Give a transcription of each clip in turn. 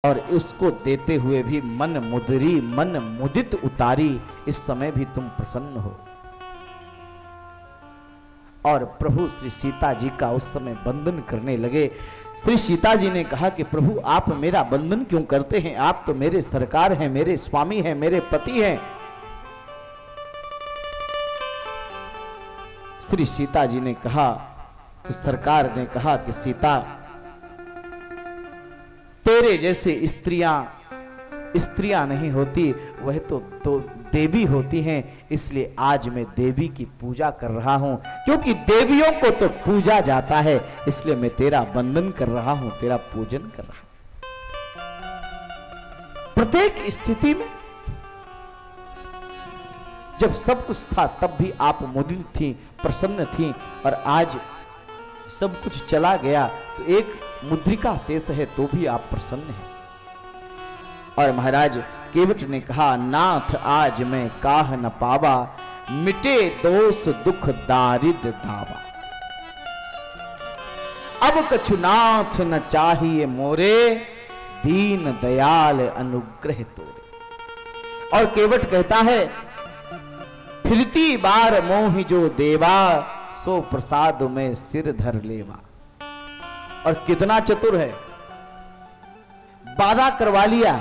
और उसको देते हुए भी मन मुदरी मन मुदित उतारी, इस समय भी तुम प्रसन्न हो। और प्रभु श्री सीता जी का उस समय बंधन करने लगे। श्री सीता जी ने कहा कि प्रभु आप मेरा बंधन क्यों करते हैं, आप तो मेरे सरकार हैं, मेरे स्वामी हैं, मेरे पति हैं। श्री सीता जी ने कहा, तो सरकार ने कहा कि सीता तेरे जैसे स्त्रियां नहीं होती, वह तो देवी होती हैं, इसलिए आज मैं देवी की पूजा कर रहा हूं, क्योंकि देवियों को तो पूजा जाता है, इसलिए मैं तेरा बंधन कर रहा हूं, तेरा पूजन कर रहा हूं। प्रत्येक स्थिति में जब सब कुछ था तब भी आप मुदित थी, प्रसन्न थी, और आज सब कुछ चला गया तो एक मुद्रिका शेष है तो भी आप प्रसन्न हैं। और महाराज केवट ने कहा, नाथ आज मैं काह न पावा, मिटे दोष दुख दारिद दावा। अब कछु नाथ न चाहिए मोरे, दीन दयाल अनुग्रह तोरे। और केवट कहता है, फिरती बार मोहि जो देवा, सो प्रसाद में सिर धर लेवा। और कितना चतुर है, वादा करवा लिया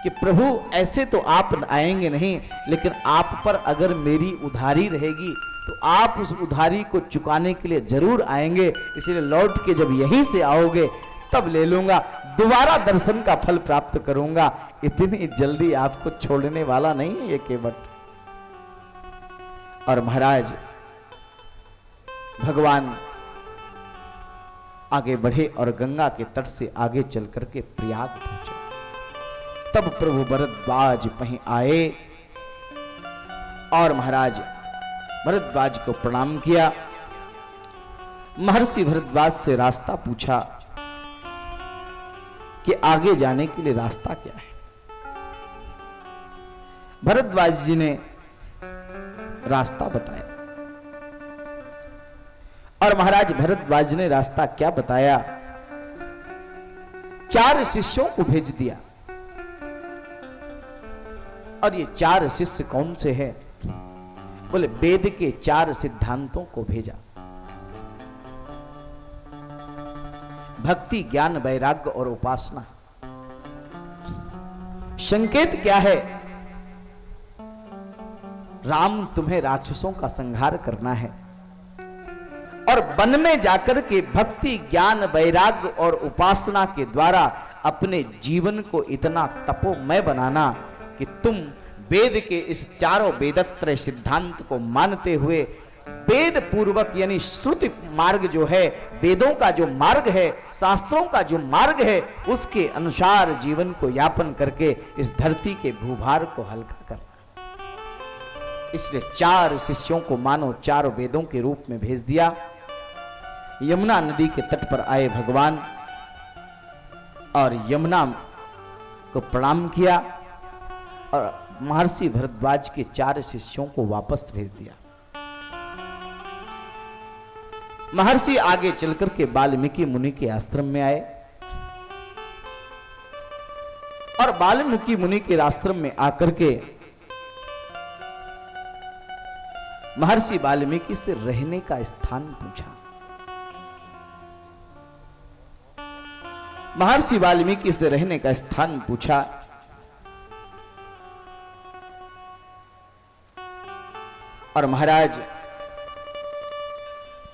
कि प्रभु ऐसे तो आप आएंगे नहीं, लेकिन आप पर अगर मेरी उधारी रहेगी तो आप उस उधारी को चुकाने के लिए जरूर आएंगे, इसलिए लौट के जब यहीं से आओगे तब ले लूंगा, दोबारा दर्शन का फल प्राप्त करूंगा। इतनी जल्दी आपको छोड़ने वाला नहीं है ये केवट। और महाराज भगवान आगे बढ़े और गंगा के तट से आगे चल करके प्रयाग पहुंचे। तब प्रभु भरद्वाज वहीं आए और महाराज भरद्वाज को प्रणाम किया। महर्षि भरद्वाज से रास्ता पूछा कि आगे जाने के लिए रास्ता क्या है। भरद्वाज जी ने रास्ता बताया और महाराज भरद्वाज ने रास्ता क्या बताया, 4 शिष्यों को भेज दिया। और ये 4 शिष्य कौन से हैं? बोले वेद के 4 सिद्धांतों को भेजा, भक्ति ज्ञान वैराग्य और उपासना। संकेत क्या है? राम तुम्हें राक्षसों का संहार करना है और वन में जाकर के भक्ति ज्ञान वैराग्य और उपासना के द्वारा अपने जीवन को इतना तपोमय बनाना कि तुम वेद के इस 4 वेदत्रय सिद्धांत को मानते हुए वेद पूर्वक यानी श्रुति मार्ग जो है, वेदों का जो मार्ग है, शास्त्रों का जो मार्ग है, उसके अनुसार जीवन को यापन करके इस धरती के भूभार को हल्का करना। इसलिए 4 शिष्यों को मानो 4 वेदों के रूप में भेज दिया। यमुना नदी के तट पर आए भगवान और यमुना को प्रणाम किया और महर्षि भरद्वाज के 4 शिष्यों को वापस भेज दिया। महर्षि आगे चलकर के वाल्मीकि मुनि के आश्रम में आए और वाल्मीकि मुनि के आश्रम में आकर के महर्षि वाल्मीकि से रहने का स्थान पूछा। महर्षि वाल्मीकि से रहने का स्थान पूछा। और महाराज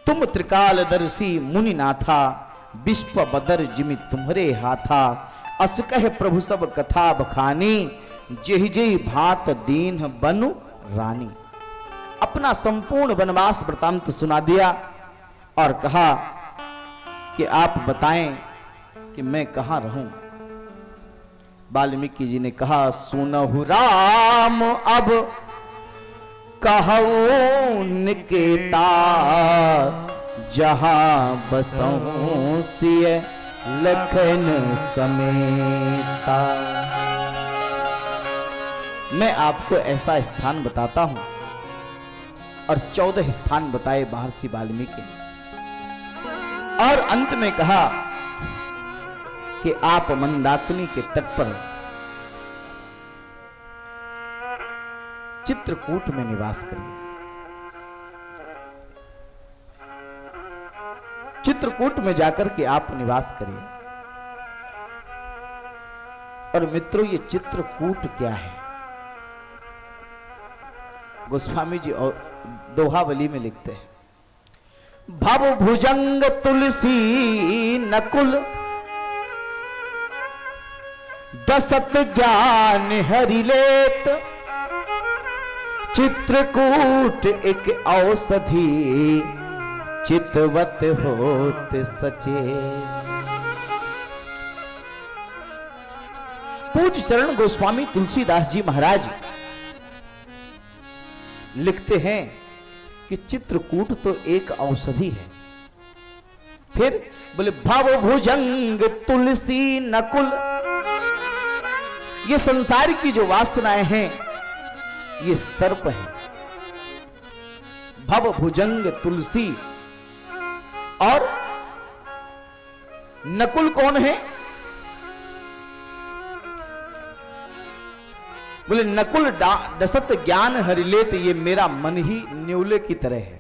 तुम त्रिकालदर्शी मुनि नाथा, विश्व बदर जिमि तुम्हारे हाथा, अस कह प्रभु सब कथा बखानी, जेहि जेहि भात दीन बनु रानी। अपना संपूर्ण वनवास वृतांत सुना दिया और कहा कि आप बताएं कि मैं कहां रहूं। वाल्मीकि जी ने कहा, सुनहु राम अब कहूं निकेता, जहां बसऊं सिय लखन समेता। मैं आपको ऐसा स्थान बताता हूं और 14 स्थान बताए महर्षि वाल्मीकि ने। और अंत में कहा कि आप मंदाकिनी के तट पर चित्रकूट में निवास करिए। चित्रकूट में जाकर के आप निवास करिए। और मित्रों, ये चित्रकूट क्या है? गोस्वामी जी और दोहावली में लिखते हैं, भव भुजंग तुलसी नकुल दसत ज्ञान हरिलेत, चित्रकूट एक औषधि चितवत होत सचे। पूज्य चरण गोस्वामी तुलसीदास जी महाराज लिखते हैं कि चित्रकूट तो एक औषधि है। फिर बोले भव भुजंग तुलसी नकुल, ये संसार की जो वासनाएं हैं ये सर्प है। भव भुजंग तुलसी, और नकुल कौन है? बोले नकुल डसत ज्ञान हरिलेत, ये मेरा मन ही न्यूले की तरह है।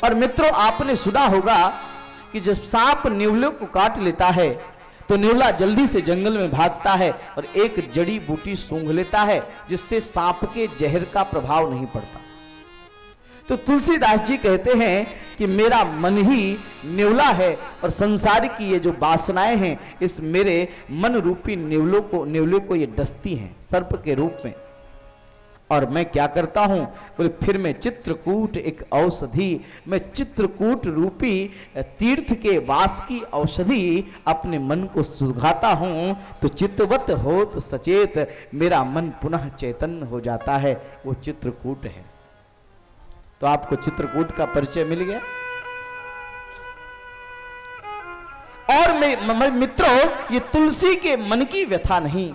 और मित्रों, आपने सुना होगा कि जब सांप न्यूले को काट लेता है तो न्यूला जल्दी से जंगल में भागता है और एक जड़ी बूटी सूंघ लेता है, जिससे सांप के जहर का प्रभाव नहीं पड़ता। तो तुलसीदास जी कहते हैं कि मेरा मन ही न्यूला है और संसार की ये जो वासनाएं हैं इस मेरे मन रूपी न्यूले को ये डसती हैं सर्प के रूप में। और मैं क्या करता हूं? बोले फिर मैं चित्रकूट एक औषधि, मैं चित्रकूट रूपी तीर्थ के वास की औषधि अपने मन को सुलगाता हूं, तो चित्तवत होत सचेत, मेरा मन पुनः चैतन्य हो जाता है। वो चित्रकूट है। तो आपको चित्रकूट का परिचय मिल गया। और मैं मित्रों, ये तुलसी के मन की व्यथा नहीं,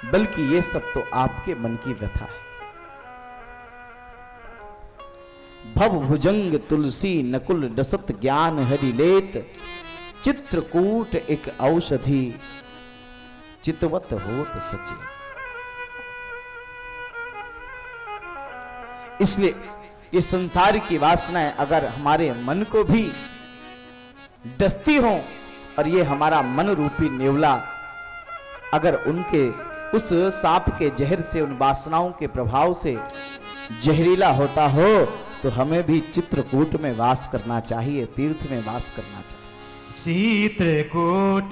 बल्कि ये सब तो आपके मन की व्यथा है। भव भुजंग तुलसी नकुल डसत ज्ञान हरिलेत, चित्रकूट एक औषधि चितवत होत सचे। इसलिए ये संसार की वासनाएं अगर हमारे मन को भी डसती हो और ये हमारा मन रूपी नेवला अगर उनके उस सांप के जहर से, उन वासनाओं के प्रभाव से जहरीला होता हो, तो हमें भी चित्रकूट में वास करना चाहिए, तीर्थ में वास करना चाहिए। चित्रकूट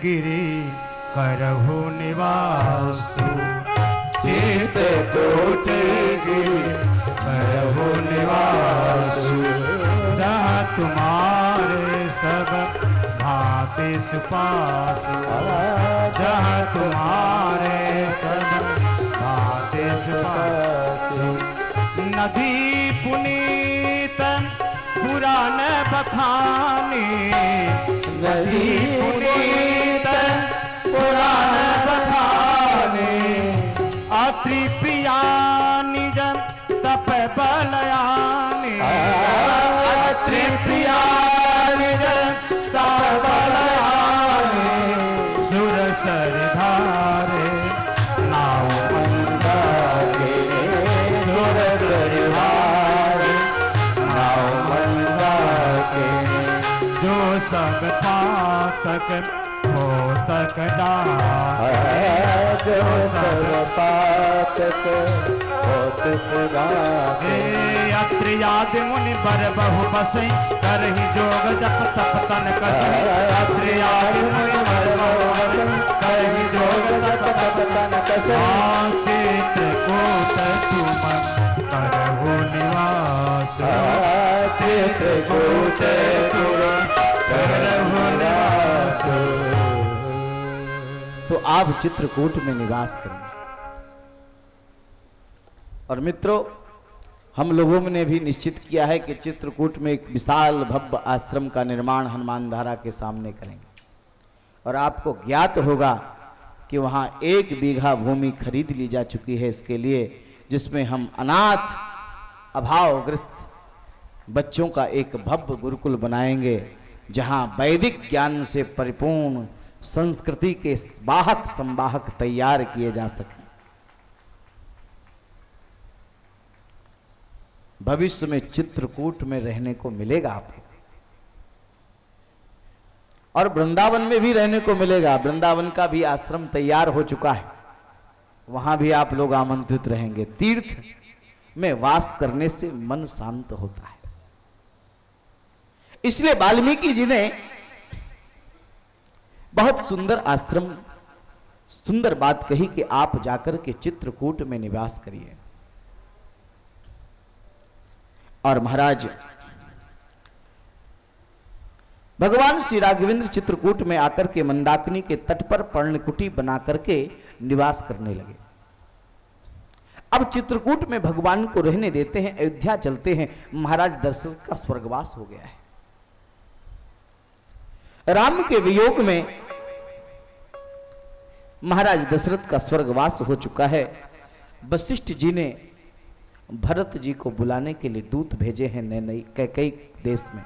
गिरि करहु निवासु, चित्रकूट गिरि करहु निवासु, जहाँ तुम्हारे सब भांति सुपासु, जहाँ तुम्हारे सब भांति सुपासु। नदी पुनीत पुराण बखानी, नदी पुनीत पुराण बखानी, अत्रि प्रिया निज तप बलयानी, अत्रि प्रिया निज तप बलयानी, सुर सर धारे नाव मंदाके, सुर सर धारे नाव मंदाके, जो सब पातक हो तक डारे, जो सब पातक हो तक डारे। अत्रि आदि मुनि बर बहु बसई, करहि जोग जप तप तन कसई, अत्रि आदि मुनि बर बहु बसई, करहि जोग जप तप तन कसई। चित्रकूट तुम करहु निवास, चित्रकूट तुम करहु निवास। तो आप चित्रकूट में निवास करेंगे। और मित्रों, हम लोगों ने भी निश्चित किया है कि चित्रकूट में एक विशाल भव्य आश्रम का निर्माण हनुमान धारा के सामने करेंगे। और आपको ज्ञात होगा कि वहाँ 1 बीघा भूमि खरीद ली जा चुकी है इसके लिए, जिसमें हम अनाथ अभावग्रस्त बच्चों का एक भव्य गुरुकुल बनाएंगे, जहां वैदिक ज्ञान से परिपूर्ण संस्कृति के वाहक संवाहक तैयार किए जा सके। भविष्य में चित्रकूट में रहने को मिलेगा आपको, और वृंदावन में भी रहने को मिलेगा। वृंदावन का भी आश्रम तैयार हो चुका है, वहां भी आप लोग आमंत्रित रहेंगे। तीर्थ में वास करने से मन शांत होता है, इसलिए वाल्मीकि जी ने बहुत सुंदर आश्रम, सुंदर बात कही कि आप जाकर के चित्रकूट में निवास करिए। और महाराज भगवान श्री राघवेंद्र चित्रकूट में आकर के मंदाकिनी के तट पर पर्णकुटी बना करके निवास करने लगे। अब चित्रकूट में भगवान को रहने देते हैं, अयोध्या चलते हैं। महाराज दशरथ का स्वर्गवास हो गया है। राम के वियोग में महाराज दशरथ का स्वर्गवास हो चुका है। वशिष्ठ जी ने भरत जी को बुलाने के लिए दूत भेजे हैं नई कैकेयी देश में।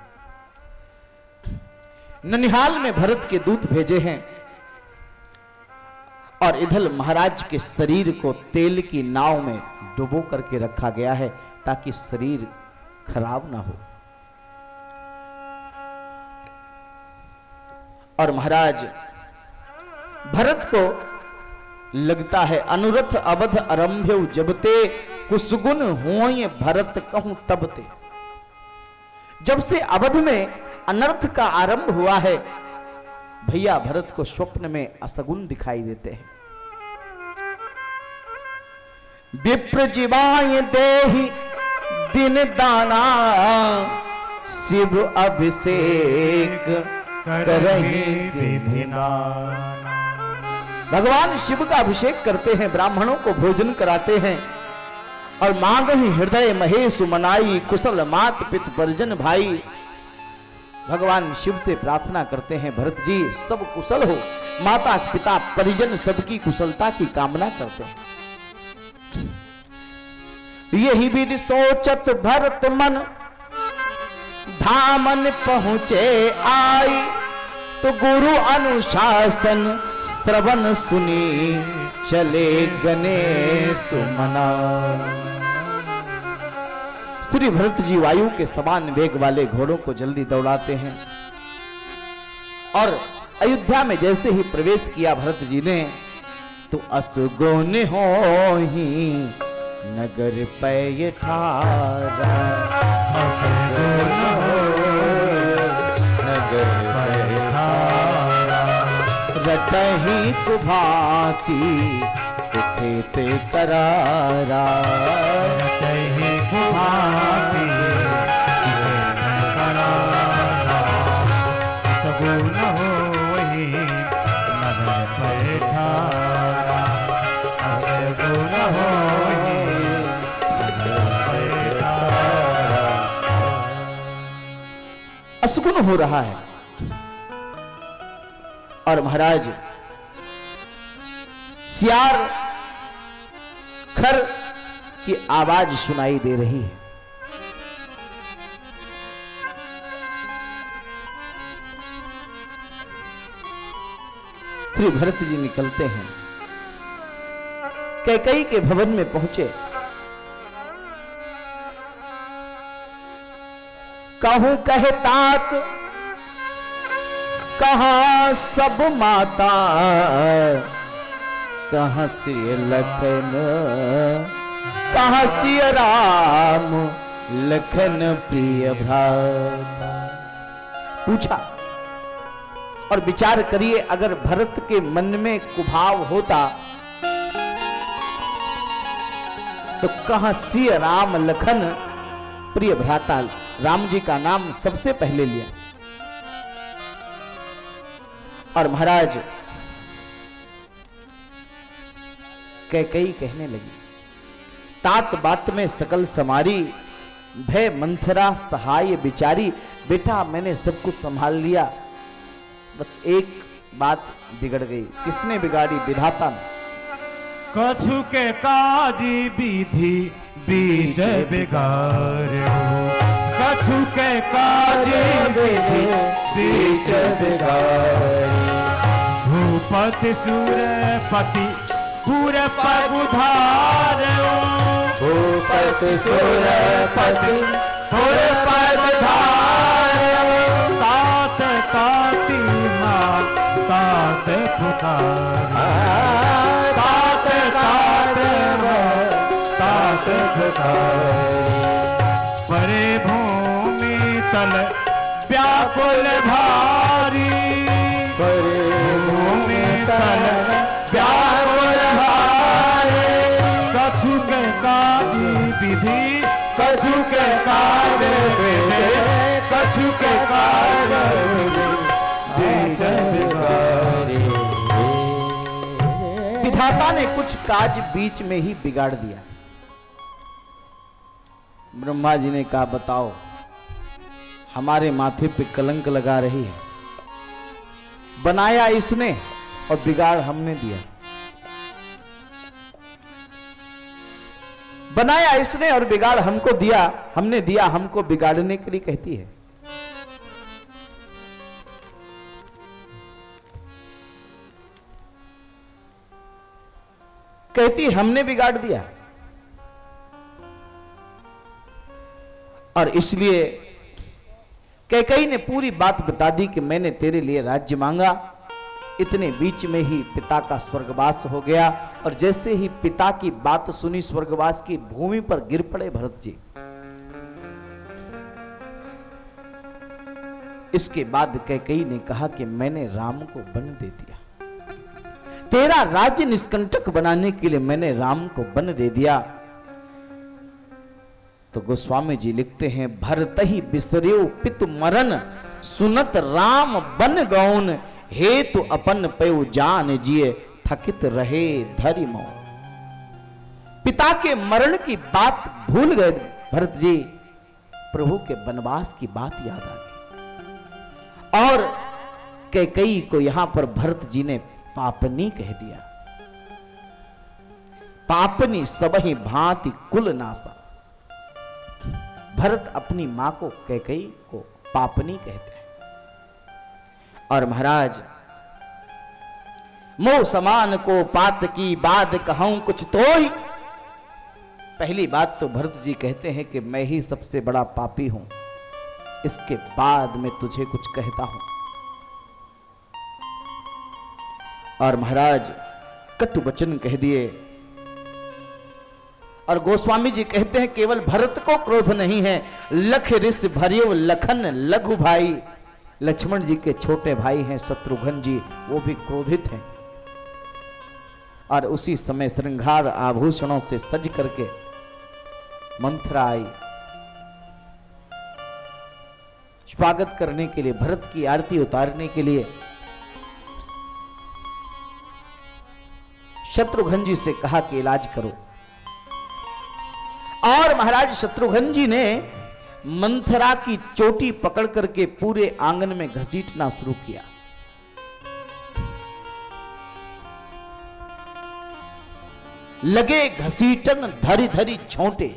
ननिहाल में भरत के दूत भेजे हैं, और इधर महाराज के शरीर को तेल की नाव में डुबो करके रखा गया है ताकि शरीर खराब ना हो। और महाराज भरत को लगता है अनुरथ अवध आरंभ्य जबते कुसगुन होय भरत कहूं तबते। जब से अवध में अनर्थ का आरंभ हुआ है, भैया भरत को स्वप्न में असगुन दिखाई देते हैं। विप्र जीवाय देहि दिन दाना शिव अभिषेक करहि विधिना। भगवान शिव का अभिषेक करते हैं, ब्राह्मणों को भोजन कराते हैं, और मांगहि हृदय महेश मनाई कुशल मात पित परिजन भाई। भगवान शिव से प्रार्थना करते हैं, भरत जी सब कुशल हो, माता पिता परिजन सबकी कुशलता की कामना करते हैं। यही विधि सोचत भरत मन धामन पहुंचे आई, तो गुरु अनुशासन श्रवण सुनी चले गणेश मना। श्री भरत जी वायु के समान वेग वाले घोड़ों को जल्दी दौड़ाते हैं, और अयोध्या में जैसे ही प्रवेश किया भरत जी ने, तो असगुन हो ही नगर पै ठारा। असगुन हो नगर पै ठारा, रटहि कुभाती खेते करारा। रटहि कुभाती करारा, सगुन होहि नगर पै ठारा। सगुन होहि नगर पै ठारा। असगुन हो रहा है, और महाराज सियार खर की आवाज सुनाई दे रही है। श्री भरत जी निकलते हैं, कैकेयी के भवन में पहुंचे। कहूं कहे तात कहां सब माता, कहां सिय लखन कहां सिय राम, लखन प्रिय भ्राता। पूछा, और विचार करिए, अगर भरत के मन में कुभाव होता तो कहां सिय राम लखन प्रिय भ्राता, राम जी का नाम सबसे पहले लिया। और महाराज कैकेयी कहने लगी, तात बात में सकल समारी, भय मंथरा सहाय बिचारी। बेटा मैंने सब कुछ संभाल लिया, बस एक बात बिगड़ गई। किसने बिगाड़ी? विधाता ने। कछु के काजी विधि बीच बिगाड़ो, कछु के काजी विधि बीच बिगाड़ी। भूपति सूरपति पूर पर उधारो, भूपति सूरपति पूर पर उधारो। तात ताती माँ तात पुकार, तात तात तात पुकारी। परे भूमि तल व्याकुल भारी, परे भूमि तल व्याकुल भारी। कछु के काजी विधि, कछु के कार्य विधि, कछु के कार्य विधि बीच बिगाड़ी। विधाता ने कुछ काज बीच में ही बिगाड़ दिया। ब्रह्मा जी ने कहा बताओ, हमारे माथे पे कलंक लगा रही है। बनाया इसने और बिगाड़ हमने दिया। बनाया इसने और बिगाड़ हमको दिया, हमने दिया, हमको बिगाड़ने के लिए कहती है। कहती हमने बिगाड़ दिया। और इसलिए कैकेयी ने पूरी बात बता दी कि मैंने तेरे लिए राज्य मांगा। इतने बीच में ही पिता का स्वर्गवास हो गया। और जैसे ही पिता की बात सुनी स्वर्गवास की, भूमि पर गिर पड़े भरत जी। इसके बाद कैकेयी ने कहा कि मैंने राम को वन दे दिया। तेरा राज्य निष्कंटक बनाने के लिए मैंने राम को वन दे दिया। तो गोस्वामी जी लिखते हैं, भरत ही बिसर्यो पितु मरन, सुनत राम बन गौन, हेतु अपन पयो जान जिए, थकित रहे धरि मौन। पिता के मरण की बात भूल गए भरत जी, प्रभु के वनवास की बात याद आ गई। और कैकेयी को यहां पर भरत जी ने पापनी कह दिया। पापनी सबहि भांति कुल नासा। भरत अपनी मां को कैकेयी को पापनी कहते हैं। और महाराज, मोह समान को पात की बात कहूं कुछ तो ही। पहली बात तो भरत जी कहते हैं कि मैं ही सबसे बड़ा पापी हूं, इसके बाद मैं तुझे कुछ कहता हूं। और महाराज कटु वचन कह दिए। और गोस्वामी जी कहते हैं केवल भरत को क्रोध नहीं है, लख रिस भरियो लखन लघु भाई। लक्ष्मण जी के छोटे भाई हैं शत्रुघ्न जी, वो भी क्रोधित हैं। और उसी समय श्रृंगार आभूषणों से सज करके मंथरा आई स्वागत करने के लिए, भरत की आरती उतारने के लिए। शत्रुघ्न जी से कहा कि इलाज करो। और महाराज शत्रुघ्न जी ने मंथरा की चोटी पकड़ करके पूरे आंगन में घसीटना शुरू किया। लगे घसीटन धरी धरी छोटे,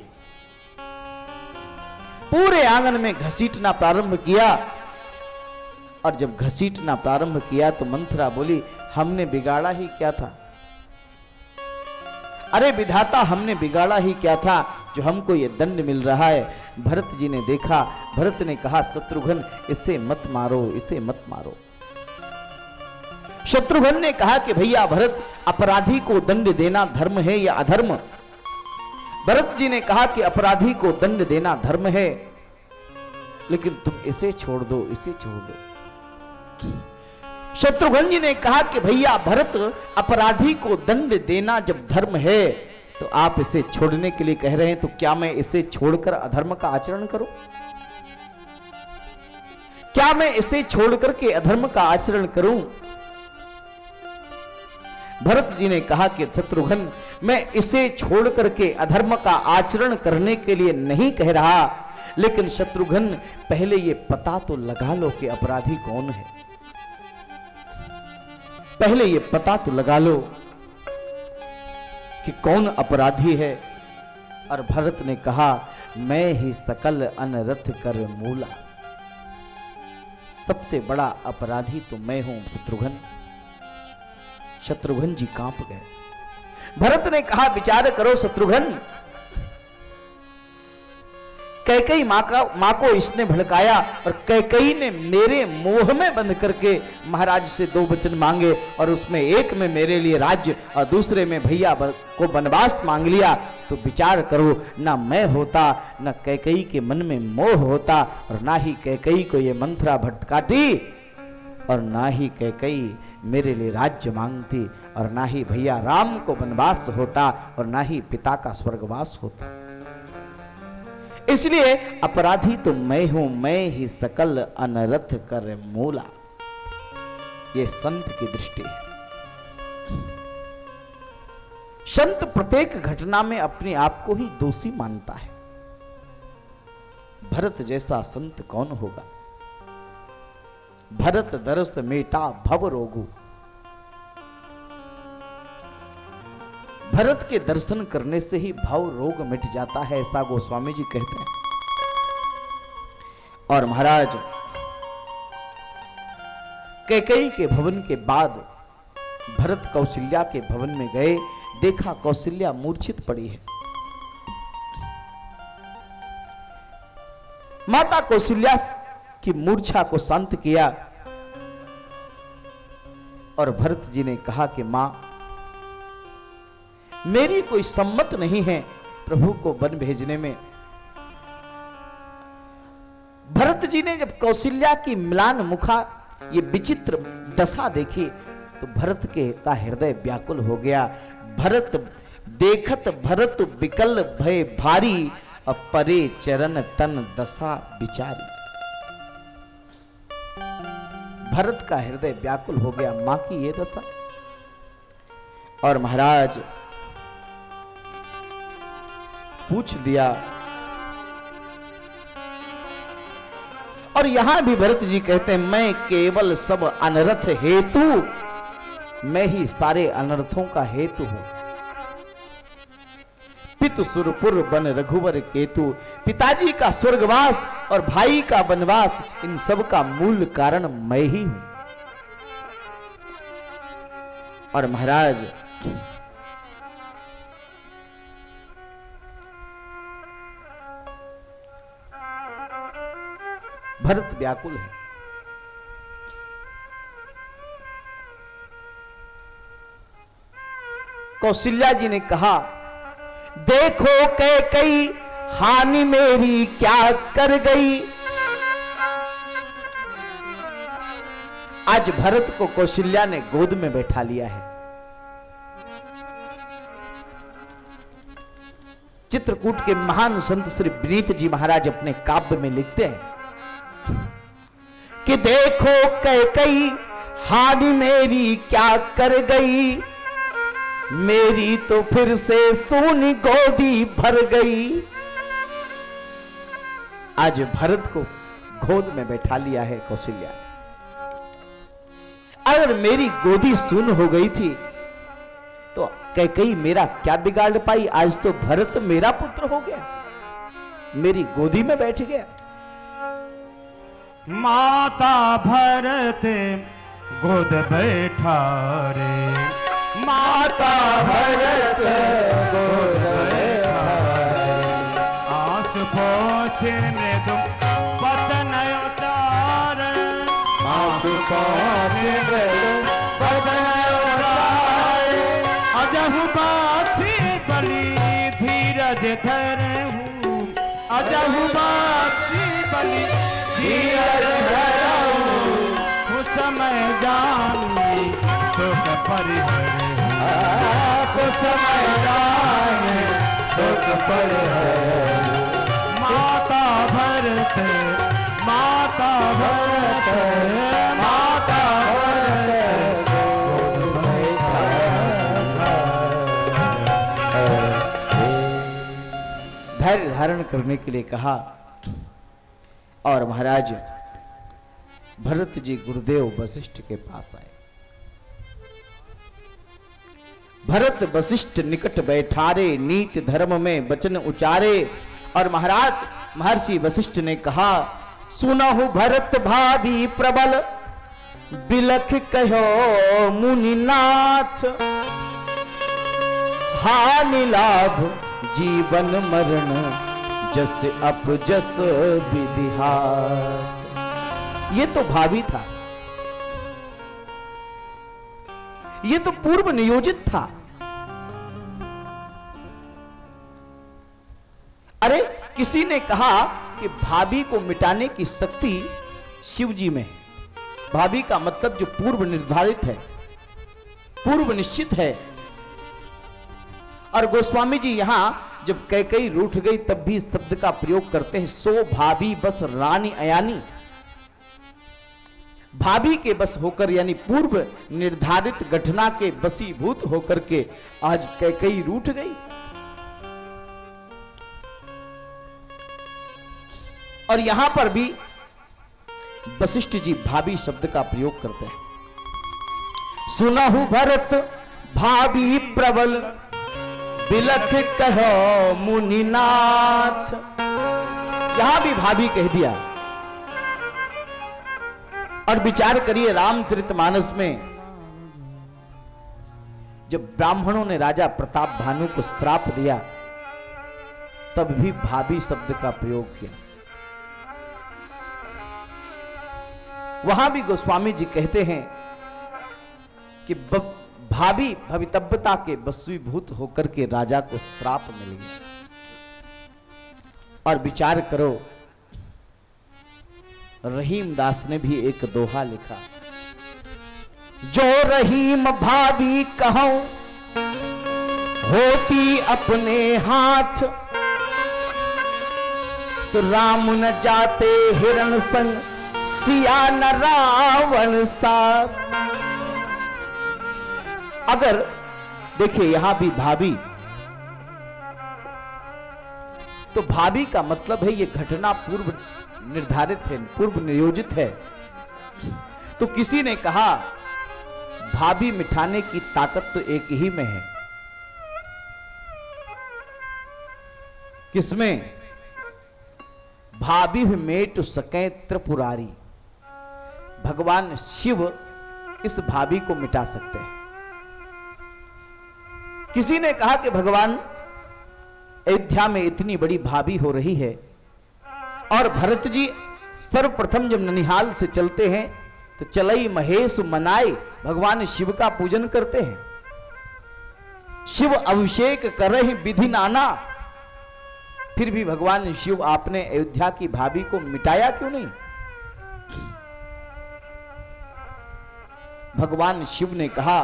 पूरे आंगन में घसीटना प्रारंभ किया। और जब घसीटना प्रारंभ किया तो मंथरा बोली, हमने बिगाड़ा ही क्या था? अरे विधाता, हमने बिगाड़ा ही क्या था जो हमको ये दंड मिल रहा है? भरत जी ने देखा, भरत ने कहा, शत्रुघ्न इसे मत मारो, इसे मत मारो। शत्रुघ्न ने कहा कि भैया भरत, अपराधी को दंड देना धर्म है या अधर्म? भरत जी ने कहा कि अपराधी को दंड देना धर्म है, लेकिन तुम इसे छोड़ दो, इसे छोड़ दो। शत्रुघ्न जी ने कहा कि भैया भरत, अपराधी को दंड देना जब धर्म है तो आप इसे छोड़ने के लिए कह रहे हैं, तो क्या मैं इसे छोड़कर अधर्म का आचरण करूं? क्या मैं इसे छोड़कर के अधर्म का आचरण करूं? भरत जी ने कहा कि शत्रुघ्न, मैं इसे छोड़ करके अधर्म का आचरण करने के लिए नहीं कह रहा, लेकिन शत्रुघ्न पहले ये पता तो लगा लो कि अपराधी कौन है। पहले ये पता तो लगा लो कि कौन अपराधी है। और भरत ने कहा, मैं ही सकल अनरथ कर मूला। सबसे बड़ा अपराधी तो मैं हूं शत्रुघ्न। शत्रुघ्न जी कांप गए। भरत ने कहा, विचार करो शत्रुघ्न, कैकेयी मां को इसने भड़काया और कैकेयी ने मेरे मोह में बंध करके महाराज से 2 वचन मांगे और उसमें एक में मेरे लिए राज्य और दूसरे में भैया को वनवास मांग लिया। तो विचार करो, ना मैं होता, ना कैकेयी के मन में मोह होता, और ना ही कैकेयी को ये मंथरा भटकाती, और ना ही कैकेयी मेरे लिए राज्य मांगती, और ना ही भैया राम को वनवास होता, और ना ही पिता का स्वर्गवास होता। इसलिए अपराधी तो मैं हूं, मैं ही सकल अनर्थ कर मूला। यह संत की दृष्टि है। संत प्रत्येक घटना में अपने आप को ही दोषी मानता है। भरत जैसा संत कौन होगा? भरत दरस मेटा भव रोगु। भरत के दर्शन करने से ही भव रोग मिट जाता है, ऐसा गोस्वामी जी कहते हैं। और महाराज कैकेयी के भवन के बाद भरत कौशल्या के भवन में गए, देखा कौशल्या मूर्छित पड़ी है। माता कौशल्या की मूर्छा को शांत किया और भरत जी ने कहा कि मां, मेरी कोई सम्मत नहीं है प्रभु को वन भेजने में। भरत जी ने जब कौशल्या की म्लान मुखा ये विचित्र दशा देखी तो भरत का हृदय व्याकुल हो गया। भरत देखत भरत विकल भय भारी, परे चरण तन दशा विचारी। भरत का हृदय व्याकुल हो गया, मां की ये दशा। और महाराज पूछ दिया, और यहां भी भरत जी कहते हैं, मैं केवल सब अनर्थ हेतु, मैं ही सारे अनर्थों का हेतु हूं। पितु सुरपुर बन रघुवर केतु, पिताजी का स्वर्गवास और भाई का वनवास, इन सब का मूल कारण मैं ही हूं। और महाराज भरत व्याकुल है। कौशल्या जी ने कहा, देखो कैकेयी हानि मेरी क्या कर गई। आज भरत को कौशल्या ने गोद में बैठा लिया है। चित्रकूट के महान संत श्री विनीत जी महाराज अपने काव्य में लिखते हैं कि देखो कैकेयी हानि मेरी क्या कर गई, मेरी तो फिर से सोनी गोदी भर गई। आज भरत को गोद में बैठा लिया है कौशल्या। अगर मेरी गोदी सुन हो गई थी तो कैकेयी मेरा क्या बिगाड़ पाई। आज तो भरत मेरा पुत्र हो गया, मेरी गोदी में बैठ गया। माता भरत गोद बैठा रे, माता भरत गोद बैठा रे, आस पोछे मृदु वचन उतार, आस पोछे मृदु वचन उतार, अजहु बाछी बलि धीरज धरहूं, अजहु बाछी बलि धीरज धरहूं, उस समय जानी सुख परिहर, उस समय जानी सुख परिहर। माता भरत, माता भरत, माता भरत धैर्य धारण करने के लिए कहा। और महाराज भरत जी गुरुदेव वशिष्ठ के पास आए। भरत वशिष्ठ निकट बैठारे, नीति धर्म में वचन उचारे। और महाराज महर्षि वशिष्ठ ने कहा, सुनहु भरत भाभी प्रबल बिलख कहो मुनिनाथ, हानि लाभ जीवन मरण जस अपजस विधिहात। ये तो भावी था, ये तो पूर्व नियोजित था। अरे किसी ने कहा कि भाभी को मिटाने की शक्ति शिव जी में है। भाभी का मतलब जो पूर्व निर्धारित है, पूर्व निश्चित है। और गोस्वामी जी यहां जब कैकेयी रूठ गई तब भी इस शब्द का प्रयोग करते हैं, सो भाभी बस रानी अयानी। भाभी के बस होकर यानी पूर्व निर्धारित घटना के बसीभूत होकर के आज कैकेयी रूठ गई। और यहां पर भी वशिष्ठ जी भाभी शब्द का प्रयोग करते हैं। सुनहु भरत भाभी प्रबल बिलख कहो मुनिनाथ। यहां भी भाभी कह दिया। और विचार करिए रामचरितमानस में जब ब्राह्मणों ने राजा प्रताप भानु को श्राप दिया तब भी भाभी शब्द का प्रयोग किया। वहां भी गोस्वामी जी कहते हैं कि भाभी भवितव्यता के वशीभूत होकर के राजा को श्राप मिल गया। और विचार करो रहीम दास ने भी एक दोहा लिखा, जो रहीम भाभी कहूं होती अपने हाथ, तो राम न जाते हिरण संग सिया न रावण साथ। अगर देखिए यहां भी भाभी, तो भाभी का मतलब है ये घटना पूर्व निर्धारित है, पूर्व नियोजित है। तो किसी ने कहा भाभी मिटाने की ताकत तो एक ही में है। किसमें? भाभी मेट सके त्रिपुरारी। भगवान शिव इस भाभी को मिटा सकते हैं। किसी ने कहा कि भगवान अयोध्या में इतनी बड़ी भाभी हो रही है और भरत जी सर्वप्रथम जब ननिहाल से चलते हैं तो चलई महेश मनाए भगवान शिव का पूजन करते हैं। शिव अभिषेक करहि विधि नाना, फिर भी भगवान शिव आपने अयोध्या की भाभी को मिटाया क्यों नहीं? भगवान शिव ने कहा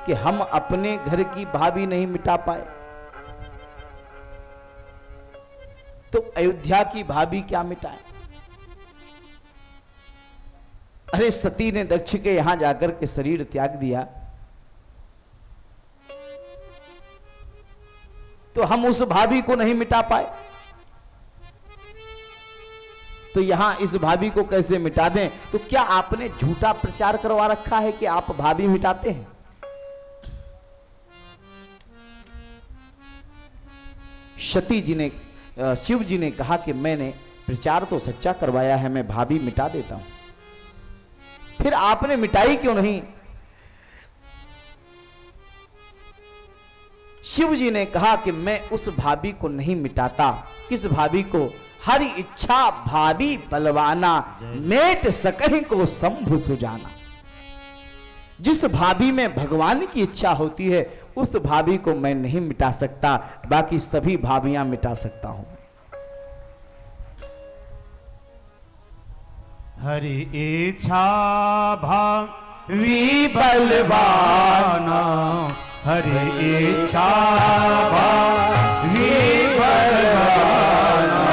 कि हम अपने घर की भाभी नहीं मिटा पाए तो अयोध्या की भाभी क्या मिटाए? अरे सती ने दक्ष के यहां जाकर के शरीर त्याग दिया तो हम उस भाभी को नहीं मिटा पाए, तो यहां इस भाभी को कैसे मिटा दें? तो क्या आपने झूठा प्रचार करवा रखा है कि आप भाभी मिटाते हैं? सती जी ने, शिव जी ने कहा कि मैंने प्रचार तो सच्चा करवाया है, मैं भाभी मिटा देता हूं। फिर आपने मिटाई क्यों नहीं? शिव जी ने कहा कि मैं उस भाभी को नहीं मिटाता। किस भाभी को? हरि इच्छा भाभी बलवाना, मेट सकहि को शंभु सुजाना। जिस भाभी में भगवान की इच्छा होती है उस भाभी को मैं नहीं मिटा सकता, बाकी सभी भाभियां मिटा सकता हूं। हरि इच्छा भावी बलवाना, हरि इच्छा भावी बलवाना,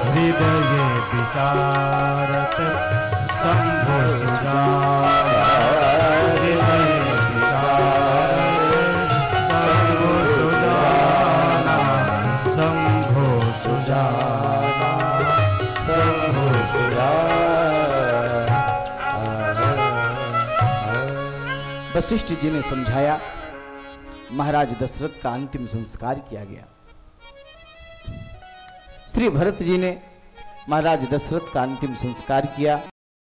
हृदय विचारत शंभु सुजाना, हृदय विचारत शंभु सुजाना, शंभु सुजाना, शंभु सुजाना। वशिष्ठ जी ने समझाया, महाराज दशरथ का अंतिम संस्कार किया गया। श्री भरत जी ने महाराज दशरथ का अंतिम संस्कार किया।